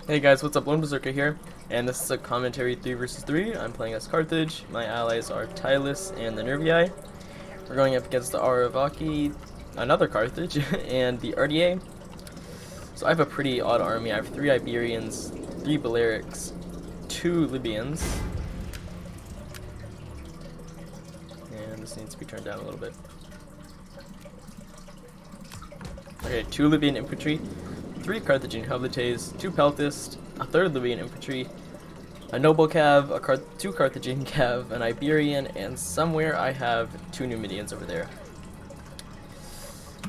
Hey guys, what's up? Lone Berserker here, and this is a commentary 3 versus 3. I'm playing as Carthage. My allies are Tylus and the Nervii. We're going up against the Aravaki, another Carthage, and the RDA. So I have a pretty odd army. I have 3 Iberians, 3 Balearics, 2 Libyans, and this needs to be turned down a little bit. Okay, 2 Libyan infantry, 3 Carthaginian Hoplites, 2 Peltist, a 3rd Libyan infantry, a Noble Cav, 2 Carthaginian Cav, an Iberian, and somewhere I have 2 Numidians over there.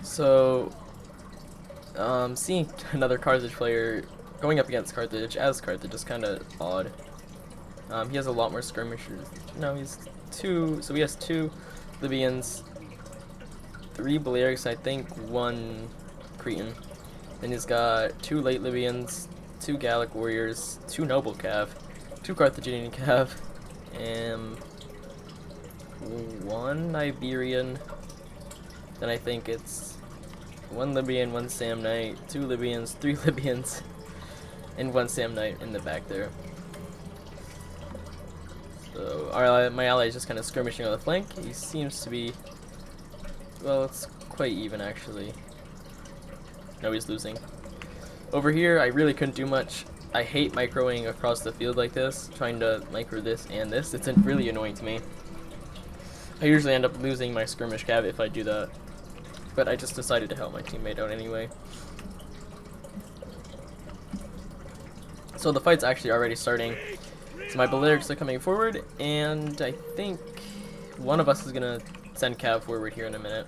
So, seeing another Carthage player going up against Carthage as Carthage is kind of odd. He has a lot more skirmishers. No, he's 2, so he has 2 Libyans, 3 Balearics, I think 1 Cretan. Then he's got 2 late Libyans, 2 Gallic warriors, 2 noble cav, 2 Carthaginian cav, and 1 Iberian. Then I think it's 1 Libyan, 1 Samnite, 2 Libyans, 3 Libyans, and 1 Samnite in the back there. So my ally is just kind of skirmishing on the flank. He seems to be, well, it's quite even actually. No, he's losing. Over here, I really couldn't do much. I hate microing across the field like this, trying to micro this and this. It's really annoying to me. I usually end up losing my skirmish cav if I do that, but I just decided to help my teammate out anyway. So the fight's actually already starting. So my Balearics are coming forward, and I think one of us is gonna send cav forward here in a minute.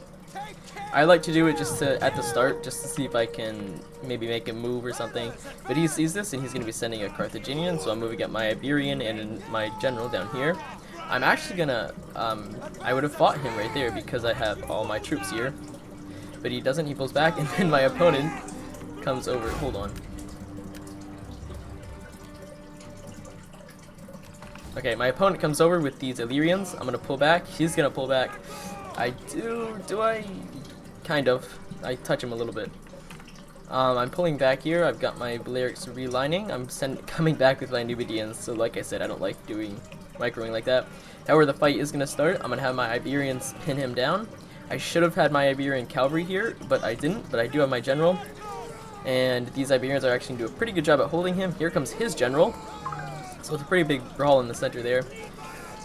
I like to do it just at the start, just to see if I can maybe make a move or something. But he sees this and he's going to be sending a Carthaginian, so I'm moving up my Iberian and my general down here. I'm actually going to, I would have fought him right there because I have all my troops here. But he doesn't, he pulls back, and then my opponent comes over. Hold on. Okay, my opponent comes over with these Illyrians. I'm going to pull back. He's going to pull back. Do I? Kind of. I touch him a little bit. I'm pulling back here. I've got my Balearics relining. I'm coming back with my Numidians. So like I said, I don't like doing microing like that. However, the fight is going to start. I'm going to have my Iberians pin him down. I should have had my Iberian cavalry here, but I didn't. But I do have my general. And these Iberians are actually doing a pretty good job at holding him. Here comes his general. So it's a pretty big brawl in the center there.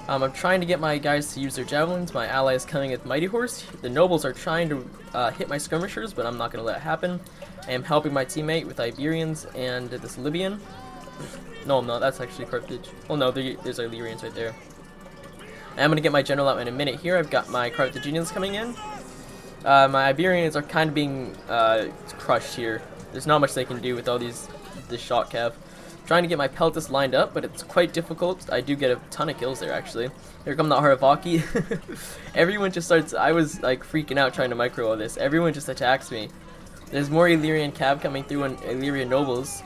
I'm trying to get my guys to use their javelins. My ally is coming with Mighty Horse. The nobles are trying to hit my skirmishers, but I'm not going to let it happen. I am helping my teammate with Iberians and this Libyan. No, I'm not. That's actually Carthage. Oh no, there's Illyrians right there. I'm going to get my general out in a minute here. I've got my Carthaginians coming in. My Iberians are kind of being crushed here. There's not much they can do with all this shot cav. Trying to get my Peltist lined up, but it's quite difficult. I do get a ton of kills there, actually. Here come the Aravaki. Everyone just starts, I was like freaking out trying to micro all this. Everyone just attacks me. There's more Illyrian cav coming through and Illyrian nobles.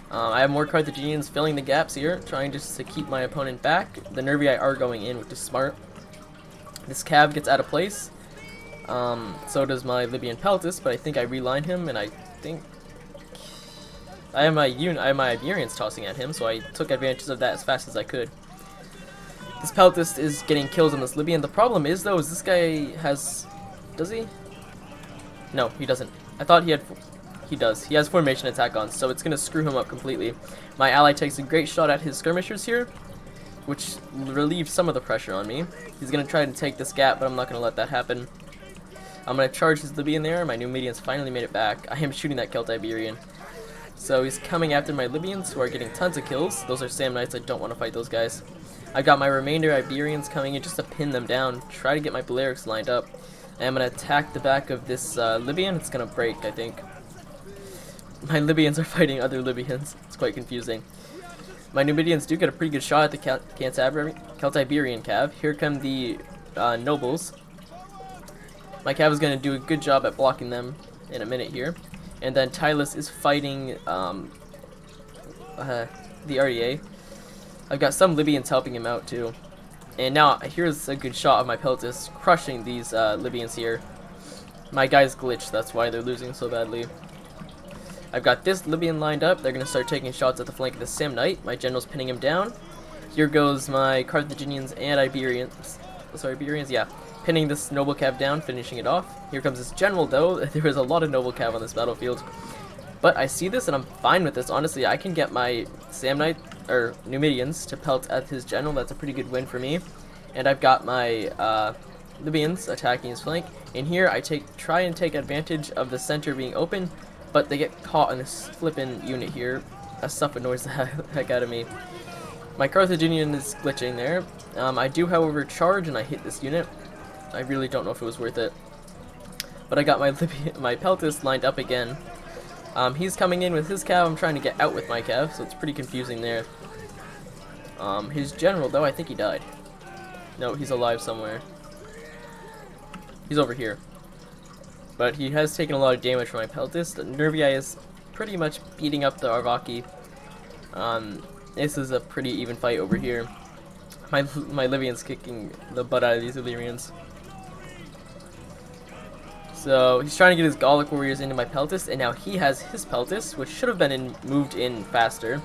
I have more Carthaginians filling the gaps here, trying just to keep my opponent back. The Nervii are going in, which is smart. This cav gets out of place. So does my Libyan Peltist, but I think I reline him, and I think I have my Iberians tossing at him, so I took advantage of that as fast as I could. This Peltist is getting kills on this Libyan. The problem is, though, is this guy has... Does he? No, he doesn't. I thought he had... He does. He has formation attack on, so it's going to screw him up completely. My ally takes a great shot at his skirmishers here, which relieves some of the pressure on me. He's going to try to take this gap, but I'm not going to let that happen. I'm going to charge his Libyan there. My Numidians finally made it back. I am shooting that Celt Iberian. So he's coming after my Libyans, who are getting tons of kills. Those are Samnites. I don't want to fight those guys. I've got my remainder Iberians coming in just to pin them down. Try to get my Balearics lined up. And I'm going to attack the back of this Libyan. It's going to break, I think. My Libyans are fighting other Libyans. It's quite confusing. My Numidians do get a pretty good shot at the Celt-Iberian cav. Here come the nobles. My cav is going to do a good job at blocking them in a minute here. And then Tylus is fighting the RDA. I've got some Libyans helping him out too. And now here's a good shot of my Peltist crushing these Libyans here. My guys glitched, that's why they're losing so badly. I've got this Libyan lined up. They're going to start taking shots at the flank of the Samnite. My general's pinning him down. Here goes my Carthaginians and Iberians. Sorry, Iberians, yeah. Pinning this noble cav down, finishing it off. Here comes this general, though. There is a lot of noble cav on this battlefield. But I see this, and I'm fine with this. Honestly, I can get my Samnite, or Numidians, to pelt at his general. That's a pretty good win for me. And I've got my Libyans attacking his flank. In here, I try and take advantage of the center being open, but they get caught in this flippin' unit here. That stuff annoys the heck out of me. My Carthaginian is glitching there. I do, however, charge, and I hit this unit. I really don't know if it was worth it. But I got my Peltis lined up again. He's coming in with his cav. I'm trying to get out with my cav, so it's pretty confusing there. His general, though, I think he died. No, he's alive somewhere. He's over here. But he has taken a lot of damage from my Peltis. The Nervii is pretty much beating up the Arvaki. This is a pretty even fight over here. My Libyans kicking the butt out of these Illyrians. So he's trying to get his Gallic warriors into my Peltis, and now he has his Peltis, which should have been moved in faster.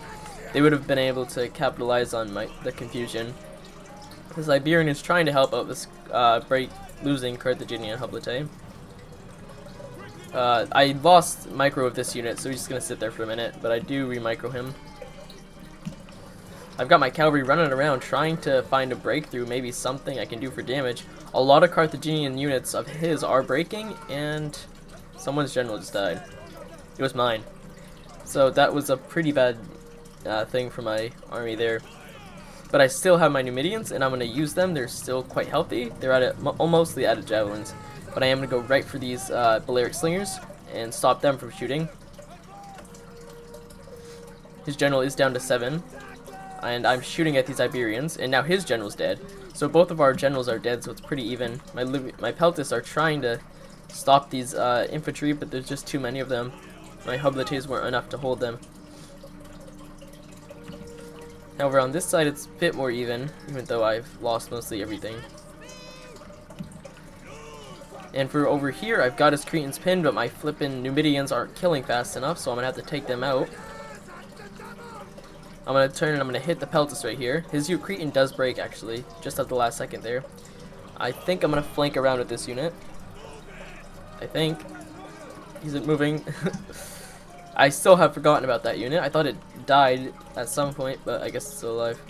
They would have been able to capitalize on the confusion. His Iberian is trying to help out this losing Carthaginian Hoplite. I lost micro of this unit, so he's just going to sit there for a minute, but I do re-micro him. I've got my cavalry running around trying to find a breakthrough, maybe something I can do for damage. A lot of Carthaginian units of his are breaking, and someone's general just died. It was mine. So that was a pretty bad thing for my army there. But I still have my Numidians, and I'm going to use them. They're still quite healthy. They're mostly out of javelins. But I am going to go right for these Balearic slingers and stop them from shooting. His general is down to 7. And I'm shooting at these Iberians, and now his general's dead. So both of our generals are dead, so it's pretty even. My Peltis are trying to stop these infantry, but there's just too many of them. My Hoplites weren't enough to hold them. However, on this side it's a bit more even though I've lost mostly everything. And for over here, I've got his Cretans pinned, but my flippin' Numidians aren't killing fast enough, so I'm gonna have to take them out. I'm going to turn and I'm going to hit the Peltis right here. His Cretan does break, actually, just at the last second there. I think I'm going to flank around with this unit. I think. He's moving. I still have forgotten about that unit. I thought it died at some point, but I guess it's still alive.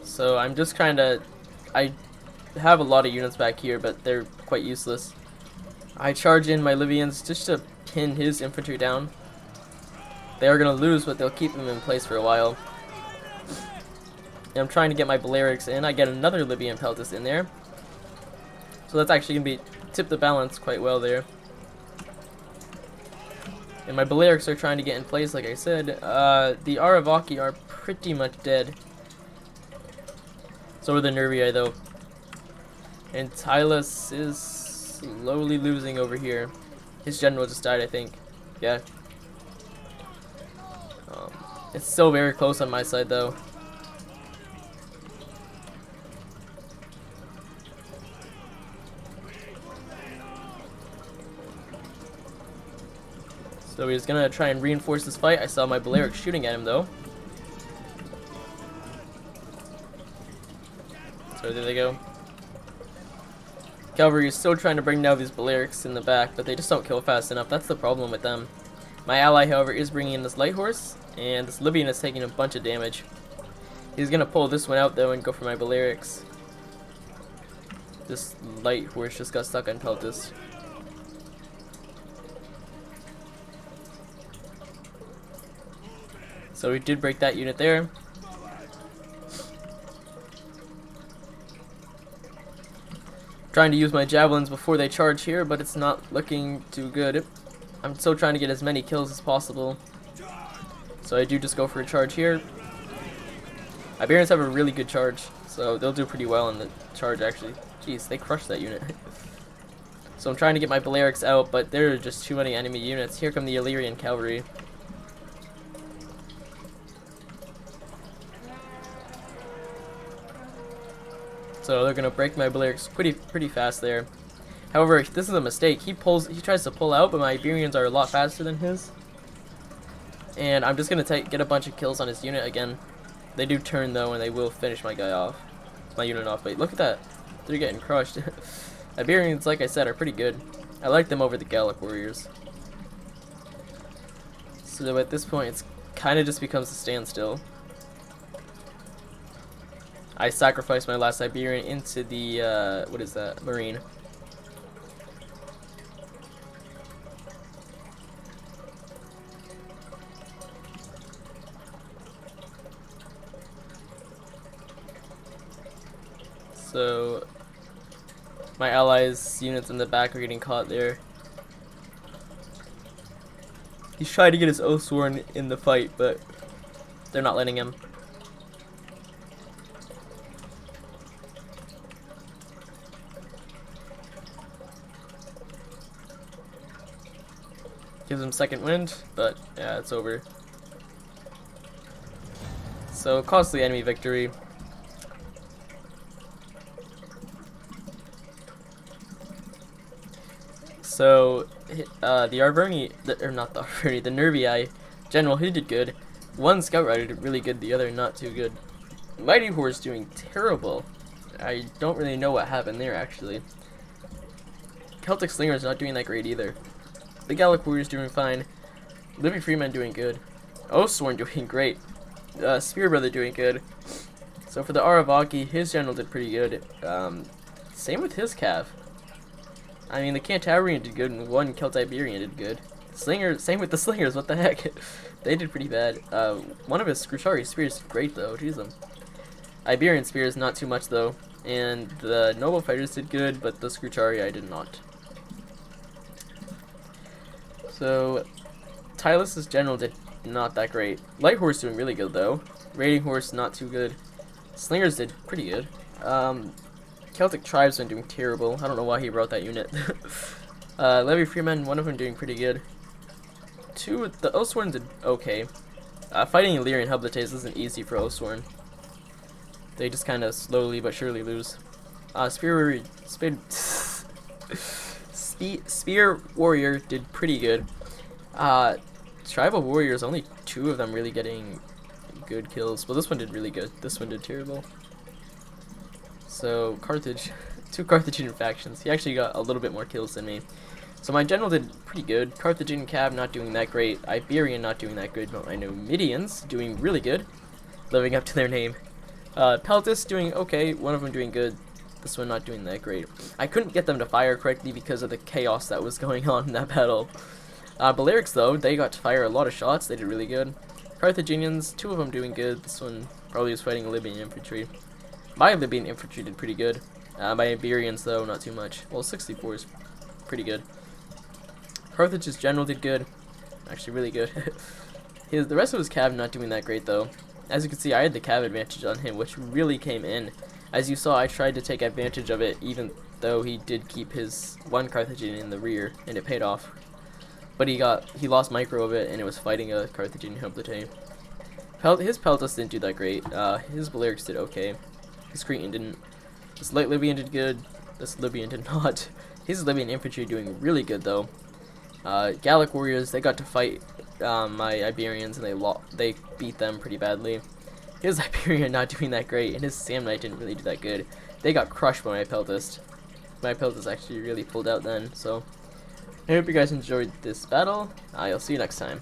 So I'm just kind of... I have a lot of units back here, but they're quite useless. I charge in my Libyans just to pin his infantry down. They are going to lose, but they'll keep them in place for a while. And I'm trying to get my Balearics in. I get another Libyan Peltis in there. So that's actually going to tip the balance quite well there. And my Balearics are trying to get in place, like I said. The Aravaki are pretty much dead. So are the Nervii, though. And Tylus is slowly losing over here. His general just died, I think. Yeah. It's still very close on my side, though. So he's gonna try and reinforce this fight. I saw my Balearic shooting at him, though. So there they go. Cavalry is still trying to bring down these Balearics in the back, but they just don't kill fast enough. That's the problem with them. My ally, however, is bringing in this light horse, and this Libyan is taking a bunch of damage. He's going to pull this one out, though, and go for my Balearics. This light horse just got stuck on Peltis. So we did break that unit there. Trying to use my javelins before they charge here, but it's not looking too good. I'm still trying to get as many kills as possible. So I do just go for a charge here. Iberians have a really good charge, so they'll do pretty well in the charge, actually. Jeez, they crushed that unit. So I'm trying to get my Balearics out, but there are just too many enemy units. Here come the Illyrian cavalry. So they're gonna break my Balearics pretty fast there. However, this is a mistake. He tries to pull out, but my Iberians are a lot faster than his. And I'm just gonna get a bunch of kills on his unit again. They do turn though, and they will finish my guy off, my unit off. But look at that, they're getting crushed. Iberians, like I said, are pretty good. I like them over the Gallic warriors. So at this point, it's kind of just becomes a standstill. I sacrificed my last Iberian into the what is that, Marine. So my allies' units in the back are getting caught there. He's trying to get his Oathsworn in the fight, but they're not letting him. Gives him second wind, but yeah, it's over. So costly enemy victory. So the Arverni, or not the Arverni, the Nervii general, he did good. One scout rider did really good, the other not too good. Mighty Horse doing terrible. I don't really know what happened there actually. Celtic Slinger's not doing that great either. The Gallic Warrior's doing fine. Livy Freeman doing good. Oathsworn doing great. Spear Brother doing good. So for the Aravaki, his general did pretty good. Same with his cav. I mean, the Cantabrian did good, and one Celtiberian did good. Slinger, same with the Slingers, what the heck? They did pretty bad. One of his Skrushari Spears did great, though, jeez them. Iberian Spears, not too much, though. And the Noble Fighters did good, but the Skrushari I did not. So, Tylus's general did not that great. Light Horse doing really good, though. Raiding Horse, not too good. Slingers did pretty good. Celtic Tribesmen doing terrible. I don't know why he wrote that unit. Levy Freemen, one of them doing pretty good. The Oathsworn did okay. Fighting Illyrian Hoplites isn't easy for Oathsworn. They just kind of slowly but surely lose. Spear Warrior did pretty good. Tribal Warriors, only 2 of them really getting good kills. Well, this one did really good. This one did terrible. So, Carthage, 2 Carthaginian factions. He actually got a little bit more kills than me. So my general did pretty good. Carthaginian Cav not doing that great. Iberian not doing that good, but my Numidians doing really good. Living up to their name. Peltis doing okay. One of them doing good. This one not doing that great. I couldn't get them to fire correctly because of the chaos that was going on in that battle. Balearics, though, they got to fire a lot of shots. They did really good. Carthaginians, 2 of them doing good. This one probably was fighting Libyan infantry. My Libyan infantry did pretty good. My Iberians, though, not too much. Well, 64 is pretty good. Carthage's general did good. Actually, really good. The rest of his cav not doing that great, though. As you can see, I had the cav advantage on him, which really came in. As you saw, I tried to take advantage of it, even though he did keep his one Carthaginian in the rear, and it paid off. But he lost micro of it, and it was fighting a Carthaginian Hoplite. His Peltas didn't do that great. His Balearics did okay. His Cretan didn't. This Light Libyan did good. This Libyan did not. His Libyan infantry doing really good, though. Gallic Warriors, they got to fight my Iberians, and they beat them pretty badly. His Iberian not doing that great, and his Samnite didn't really do that good. They got crushed by my Peltist. My Peltist actually really pulled out then, so I hope you guys enjoyed this battle. I'll see you next time.